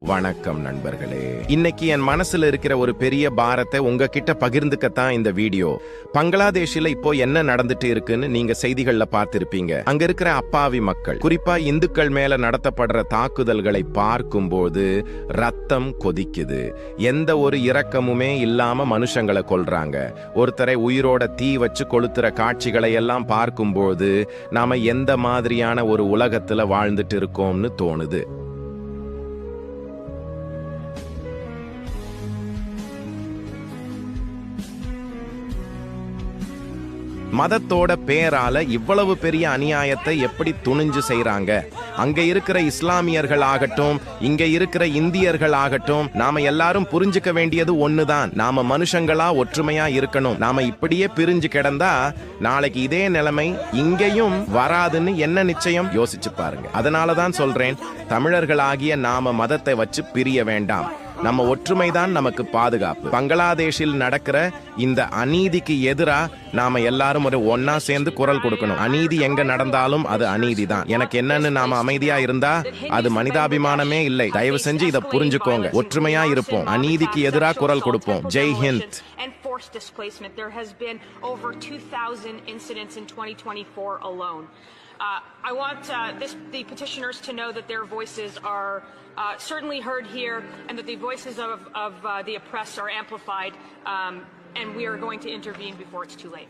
வணக்கம் நண்பர்களே. இன்னைக்கு என் மனசுல இருக்கிற ஒரு பெரிய பாரத்தை உங்ககிட்ட பகிர்ந்துக்கத்தான் இந்த வீடியோ. பங்களாதேஷில இப்போ என்ன நடந்துட்டு இருக்குன்னு நீங்க செய்திகள்ல பார்த்திருப்பீங்க. அங்க இருக்கிற அப்பாவி மக்கள், குறிப்பா இந்துக்கள் மேல நடத்தப்படுற தாக்குதல்களை பார்க்கும்போது ரத்தம் கொதிக்குது. எந்த ஒரு இரக்கமுமே இல்லாம மனுஷங்களை கொல்றாங்க. ஒருத்தரை உயிரோட தீ வச்சு கொளுத்துற காட்சிகளை எல்லாம் பார்க்கும்போது நாம எந்த மாதிரியான ஒரு உலகத்துல வாழ்ந்துட்டு இருக்கோம்னு தோணுது. மதத்தோட பேரால இவ்வளவு பெரிய அநியாயத்தை எப்படி துணிஞ்சு செய்றாங்க? அங்க இருக்கிற இஸ்லாமியர்கள் ஆகட்டும், இங்க இருக்கிற இந்தியர்கள் ஆகட்டும், நாம எல்லாரும் புரிஞ்சுக்க வேண்டியது ஒண்ணுதான். நாம மனுஷங்களா ஒற்றுமையா இருக்கணும். நாம இப்படியே பிரிஞ்சு கிடந்தா நாளைக்கு இதே நிலைமை இங்கேயும் வராதுன்னு என்ன நிச்சயம்? யோசிச்சு பாருங்க. அதனாலதான் சொல்றேன், தமிழர்களாகிய நாம மதத்தை வச்சு பிரிய வேண்டாம். நம்ம ஒற்றுமைதான் நமக்கு பாதுகாப்பு. பங்களாதேஷில் நடக்கிற இந்த அநீதிக்கு எதிரா நாம எல்லாரும் ஒரு ஒன்னா சேர்ந்து குரல் கொடுக்கணும். அநீதி எங்க நடந்தாலும் அது அநீதி தான். எனக்கு என்னன்னு நாம அமைதியா இருந்தா அது மனிதாபிமானமே இல்லை. தயவு செஞ்சு இதை புரிஞ்சுக்கோங்க. ஒற்றுமையா இருப்போம், அநீதிக்கு எதிரா குரல் கொடுப்போம். Jai Hind. Forced displacement. There has been over 2,000 incidents in 2024 alone. I want the petitioners to know that their voices are certainly heard here, and that the voices of the oppressed are amplified, and we are going to intervene before it's too late.